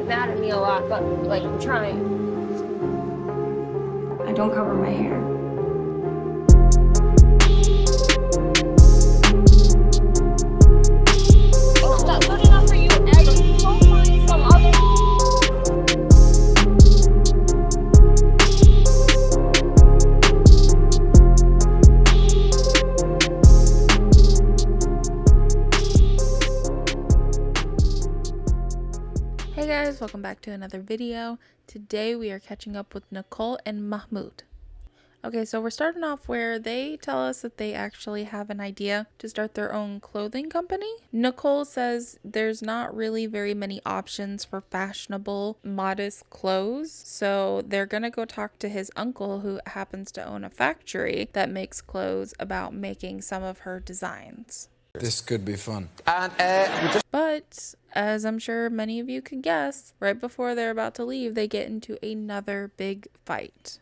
get mad at me a lot, but like I'm trying. I don't cover my hair. It's not good enough for you, Eddie. Go find some other. Hey guys, welcome back to another video. Today we are catching up with Nicole and Mahmoud. Okay, so we're starting off where they tell us that they actually have an idea to start their own clothing company. Nicole says there's not really very many options for fashionable, modest clothes, so they're gonna go talk to his uncle who happens to own a factory that makes clothes about making some of her designs. This could be fun. But, as I'm sure many of you can guess, right before they're about to leave, they get into another big fight.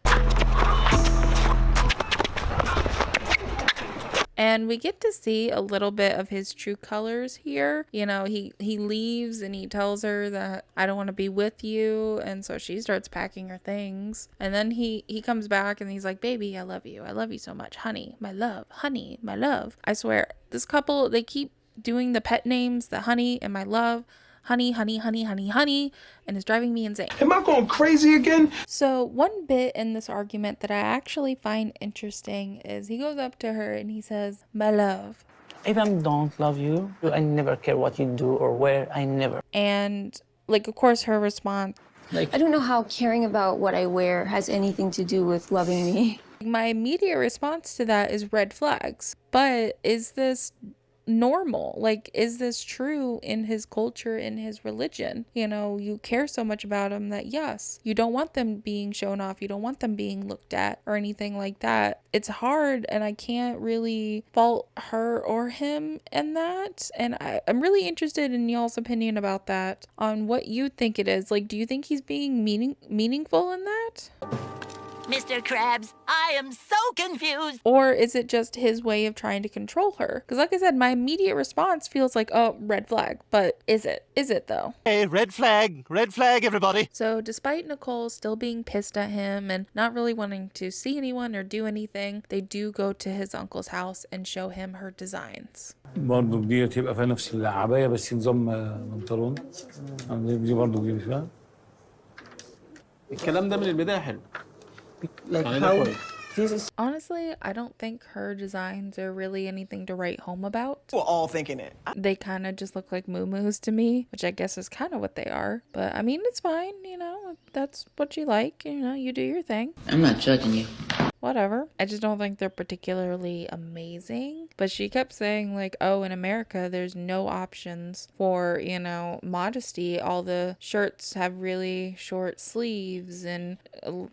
And we get to see a little bit of his true colors here. You know, he leaves and he tells her that I don't want to be with you. And so she starts packing her things. And then he comes back and he's like, baby, I love you. I love you so much. Honey, my love. Honey, my love. I swear, this couple, they keep doing the pet names, the honey and my love. Honey, honey, honey, honey, honey, and it's driving me insane. Am I going crazy again? So one bit in this argument that I actually find interesting is he goes up to her and he says, my love. If I don't love you, I never care what you do or where, I never. And like, of course, her response, I don't know how caring about what I wear has anything to do with loving me. my immediate response to that is red flags. But is this normal? Like, is this true in his culture, in his religion? You know, you care so much about him that yes, you don't want them being shown off, you don't want them being looked at or anything like that. It's hard, and I can't really fault her or him in that. And I'm really interested in y'all's opinion about that, on what you think it is. Like, do you think he's being meaningful in that? Mr. Krabs, I am so confused. Or is it just his way of trying to control her? Because like I said, my immediate response feels like, oh, red flag. But is it? Is it though? Hey, red flag, everybody. So despite Nicole still being pissed at him and not really wanting to see anyone or do anything, they do go to his uncle's house and show him her designs. برضه دي تبقى فيها نفس العباية بس نظام بنطلون. دي برضه دي فيها. الكلام ده من البداية حلو. Like how this is Honestly, I don't think her designs are really anything to write home about. We're all thinking it. They kind of just look like moo-moos to me, which I guess is kind of what they are. But I mean, it's fine, you know, if that's what you like, you know, you do your thing. I'm not judging you. Whatever. I just don't think they're particularly amazing. But she kept saying like, oh, in America, there's no options for, you know, modesty. All the shirts have really short sleeves and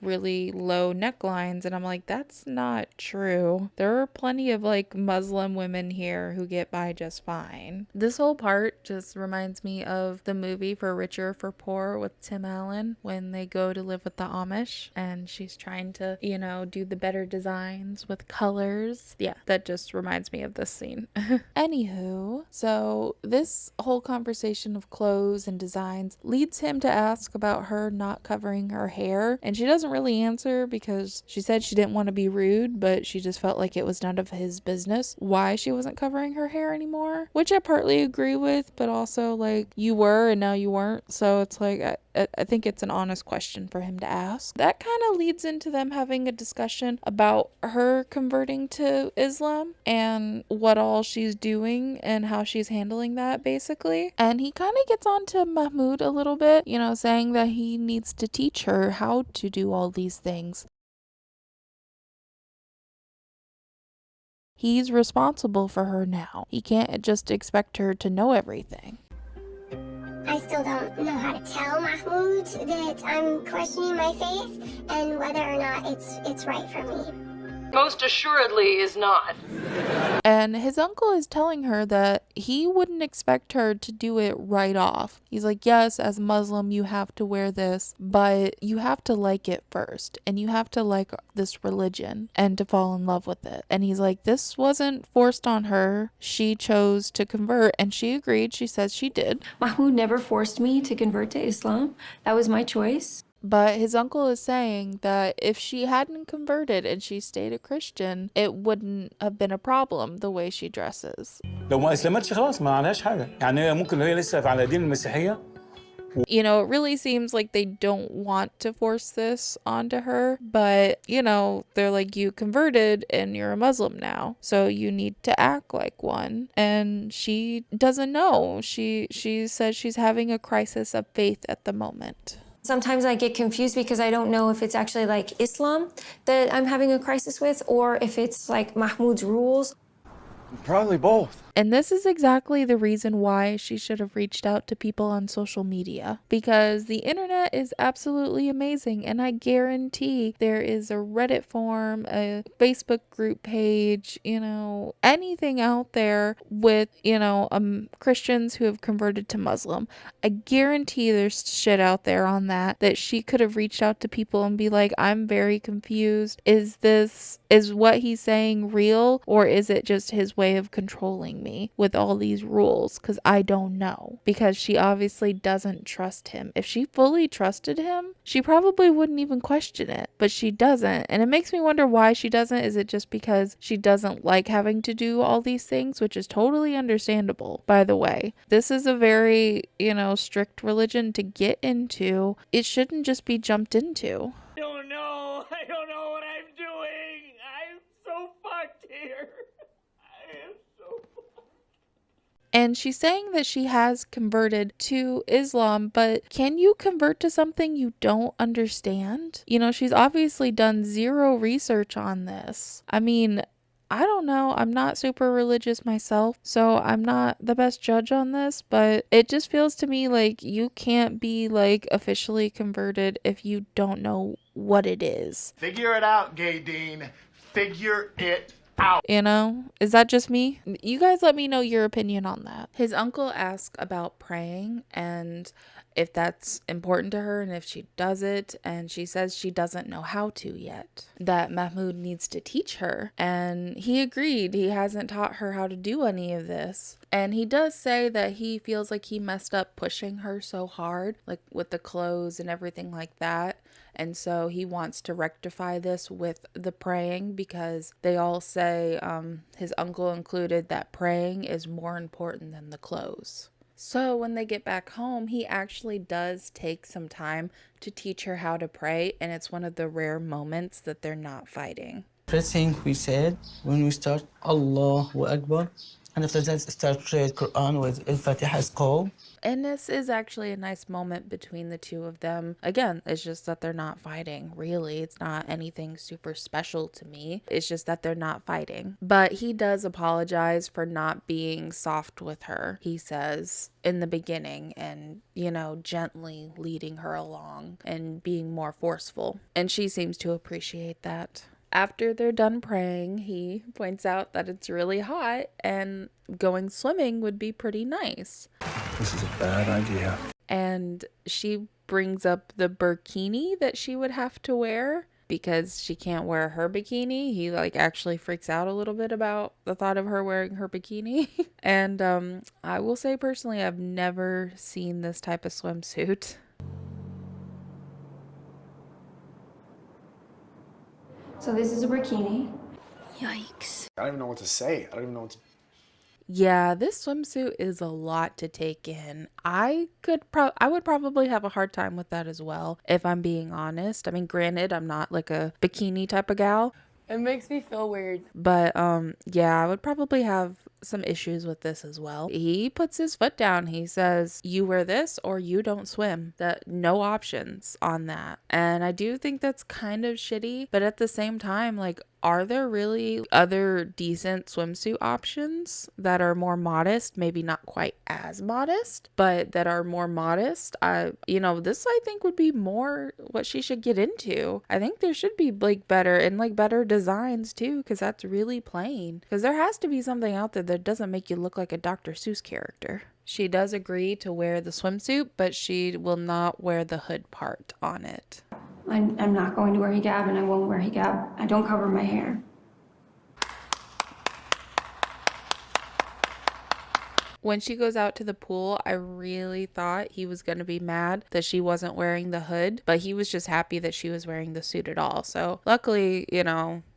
really low necklines. And I'm like, that's not true. There are plenty of like Muslim women here who get by just fine. This whole part just reminds me of the movie For Richer, For Poor with Tim Allen, when they go to live with the Amish and she's trying to, you know, do the better designs with colors. Yeah, that just reminds me of this scene. Anywho, so this whole conversation of clothes and designs leads him to ask about her not covering her hair, and she doesn't really answer because she said she didn't want to be rude, but she just felt like it was none of his business why she wasn't covering her hair anymore, which I partly agree with, but also like, you were and now you weren't, so it's like I think it's an honest question for him to ask. That kind of leads into them having a discussion about her converting to Islam and what all she's doing and how she's handling that, basically. And he kind of gets on to Mahmoud a little bit, you know, saying that he needs to teach her how to do all these things. He's responsible for her now. He can't just expect her to know everything. I still don't know how to tell Mahmoud that I'm questioning my faith and whether or not it's right for me. Most assuredly is not. And his uncle is telling her that he wouldn't expect her to do it right off. He's like, yes, as a Muslim, you have to wear this, but you have to like it first. And you have to like this religion and to fall in love with it. And he's like, this wasn't forced on her. She chose to convert. And she agreed. She says she did. Mahmoud never forced me to convert to Islam. That was my choice. But his uncle is saying that if she hadn't converted and she stayed a Christian, it wouldn't have been a problem the way she dresses. لو ما اسلمتش خلاص ما عليهاش حاجه، يعني هي ممكن هي لسه على دين المسيحيه. You know, it really seems like they don't want to force this onto her, but, you know, they're like, you converted and you're a Muslim now, so you need to act like one. And she doesn't know. She says she's having a crisis of faith at the moment. Sometimes I get confused because I don't know if it's actually like Islam that I'm having a crisis with or if it's like Mahmoud's rules. Probably both. And this is exactly the reason why she should have reached out to people on social media, because the internet is absolutely amazing. And I guarantee there is a Reddit forum, a Facebook group page, you know, anything out there with, you know, Christians who have converted to Muslim. I guarantee there's shit out there on that she could have reached out to people and be like, I'm very confused. Is what he's saying real, or is it just his way of controlling me with all these rules? Because I don't know, because she obviously doesn't trust him. If she fully trusted him, she probably wouldn't even question it, but she doesn't. And it makes me wonder why she doesn't. Is it just because she doesn't like having to do all these things, which is totally understandable, by the way. This is a very, you know, strict religion to get into. It shouldn't just be jumped into. I don't know what I'm doing. I'm so fucked here. I am so fucked. And she's saying that she has converted to Islam, but can you convert to something you don't understand? You know, she's obviously done zero research on this. I mean, I don't know. I'm not super religious myself, so I'm not the best judge on this, but it just feels to me like you can't be like officially converted if you don't know what it is. Figure it out, Gay Dean. Figure it out. You know, is that just me? You guys let me know your opinion on that. His uncle asks about praying and if that's important to her and if she does it, and she says she doesn't know how to yet, that Mahmoud needs to teach her, and he agreed. He hasn't taught her how to do any of this. And he does say that he feels like he messed up pushing her so hard, like with the clothes and everything like that. And so he wants to rectify this with the praying, because they all say, his uncle included, that praying is more important than the clothes. So when they get back home, he actually does take some time to teach her how to pray, and it's one of the rare moments that they're not fighting. First thing we said when we start, Allahu Akbar, and after that start Quran with Al-Fatiha's call. And this is actually a nice moment between the two of them. Again, it's just that they're not fighting, really. It's not anything super special to me. It's just that they're not fighting. But he does apologize for not being soft with her, he says, in the beginning, and, you know, gently leading her along and being more forceful. And she seems to appreciate that. After they're done praying, he points out that it's really hot and going swimming would be pretty nice. This is a bad idea. And she brings up the burkini that she would have to wear because she can't wear her bikini. He like actually freaks out a little bit about the thought of her wearing her bikini. And I will say personally, I've never seen this type of swimsuit. So this is a bikini. Yikes. I don't even know what to say. I don't even know what to... Yeah, this swimsuit is a lot to take in. I would probably have a hard time with that as well, if I'm being honest. I mean, granted, I'm not like a bikini type of gal. It makes me feel weird. But yeah, I would probably have some issues with this as well. He puts his foot down. He says, you wear this or you don't swim. That no options on that. And I do think that's kind of shitty, but at the same time, like, are there really other decent swimsuit options that are more modest? Maybe not quite as modest, but that are more modest. This I think would be more what she should get into. I think there should be like better and like better designs too, because that's really plain. Because there has to be something out there that doesn't make you look like a Dr. Seuss character. She does agree to wear the swimsuit, but she will not wear the hood part on it. I'm not going to wear hijab, and I won't wear hijab. I don't cover my hair. When she goes out to the pool, I really thought he was going to be mad that she wasn't wearing the hood, but he was just happy that she was wearing the suit at all. So luckily,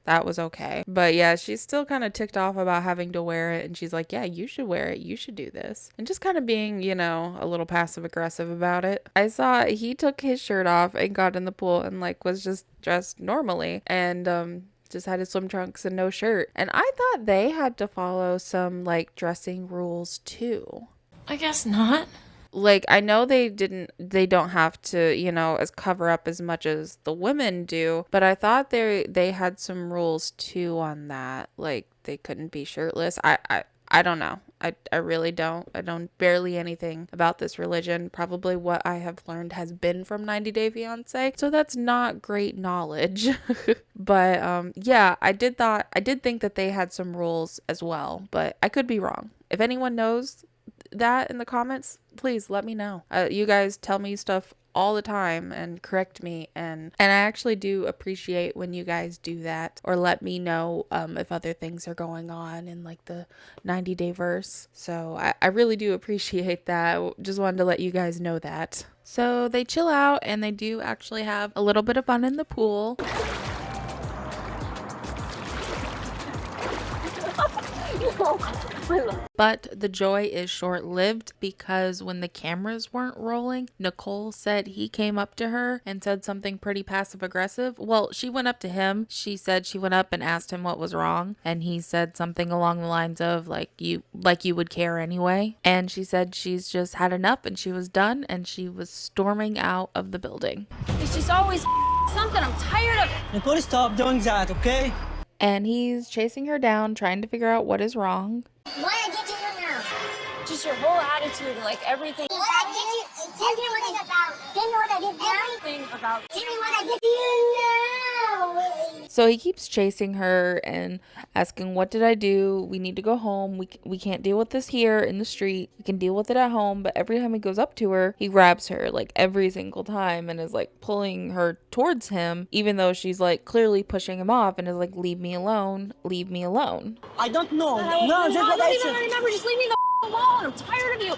that was okay. But yeah, she's still kind of ticked off about having to wear it. And she's like, yeah, you should wear it. You should do this. And just kind of being, a little passive aggressive about it. I saw he took his shirt off and got in the pool and was just dressed normally. And, just had his swim trunks and no shirt. And I thought they had to follow some dressing rules too. I guess not. I know they don't have to, as cover up as much as the women do, but I thought they had some rules too on that. They couldn't be shirtless. I don't know. I really don't. I don't barely anything about this religion. Probably what I have learned has been from 90 Day Fiance. So that's not great knowledge. But yeah, I did think that they had some rules as well, but I could be wrong. If anyone knows that in the comments, please let me know. You guys tell me stuff all the time and correct me, and I actually do appreciate when you guys do that or let me know if other things are going on in the 90-day verse. So I really do appreciate that. Just wanted to let you guys know that. So they chill out and they do actually have a little bit of fun in the pool. But the joy is short-lived because when the cameras weren't rolling, Nicole said he came up to her and said something pretty passive-aggressive. Well, she went up to him. She said she went up and asked him what was wrong, and he said something along the lines of you would care anyway. And she said she's just had enough and she was done, and she was storming out of the building. It's just always something. I'm tired of it. Nicole, stop doing that, okay? And he's chasing her down, trying to figure out what is wrong. What I did to you now? Just your whole attitude, everything. What I did to you? Tell me what it's about. Tell me what I did now. Everything about. Tell me what I did to you now. So he keeps chasing her and asking, what did I do? We need to go home. We can't deal with this here in the street. We can deal with it at home. But every time he goes up to her, he grabs her every single time and is pulling her towards him, even though she's clearly pushing him off and is leave me alone. Leave me alone. I don't know. No, that's what I I don't even said. remember. Just leave me the alone. I'm tired of you.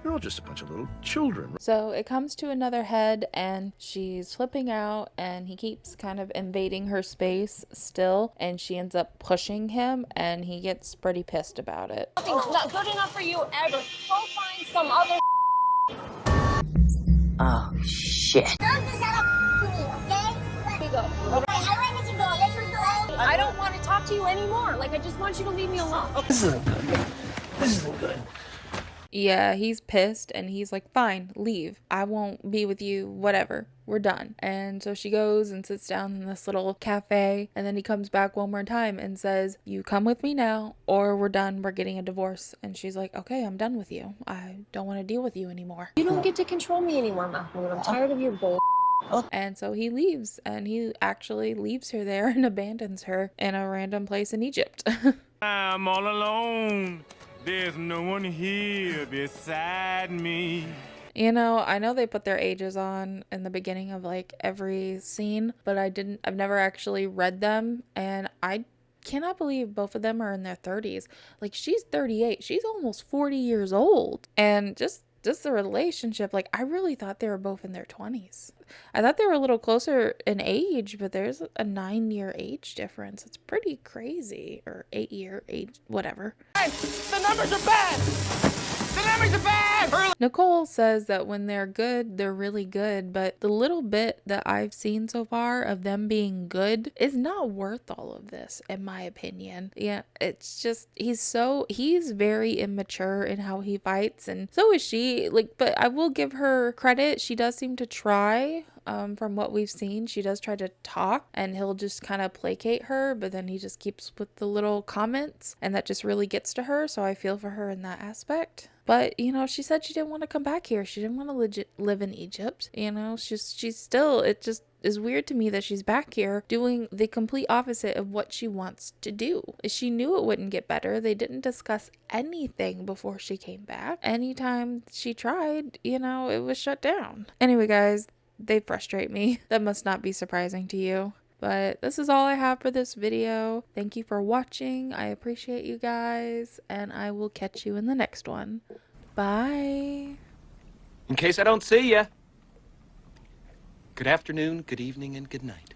You're all just a bunch of little children. So it comes to another head and she's flipping out and he keeps kind of invading her space still, and she ends up pushing him and he gets pretty pissed about it. Nothing's not good enough for you ever. Go find some other. Oh, shit. Don't just shut up with me, okay? Here you go. Okay, I want you to go. Let's go. I don't want to talk to you anymore. I just want you to leave me alone. This isn't good. Yeah, he's pissed and he's like, fine, leave. I won't be with you, whatever. We're done. And so she goes and sits down in this little cafe, and then he comes back one more time and says, you come with me now or we're done. We're getting a divorce. And she's like, okay, I'm done with you. I don't want to deal with you anymore. You don't get to control me anymore, Mahmoud. I'm tired of your bull. And so he leaves, and he actually leaves her there and abandons her in a random place in Egypt. I'm all alone. There's no one here beside me. I know they put their ages on in the beginning of every scene, but I've never actually read them, and I cannot believe both of them are in their 30s. She's 38, she's almost 40 years old, and just the relationship, I really thought they were both in their 20s. I thought they were a little closer in age, but there's a 9-year age difference. It's pretty crazy. Or 8-year age, whatever. The numbers are bad! The numbers are bad! Nicole says that when they're good, they're really good, but the little bit that I've seen so far of them being good is not worth all of this, in my opinion. Yeah, it's just, he's very immature in how he fights, and so is she. But I will give her credit. She does seem to try from what we've seen, she does try to talk and he'll just kind of placate her, but then he just keeps with the little comments and that just really gets to her. So I feel for her in that aspect. But, you know, she said she didn't want to come back here. She didn't want to live in Egypt. You know, she's still, it just is weird to me that she's back here doing the complete opposite of what she wants to do. She knew it wouldn't get better. They didn't discuss anything before she came back. Anytime she tried, you know, it was shut down. Anyway, guys, they frustrate me. That must not be surprising to you. But this is all I have for this video. Thank you for watching. I appreciate you guys, and I will catch you in the next one. Bye. In case I don't see ya. Good afternoon, good evening, and good night.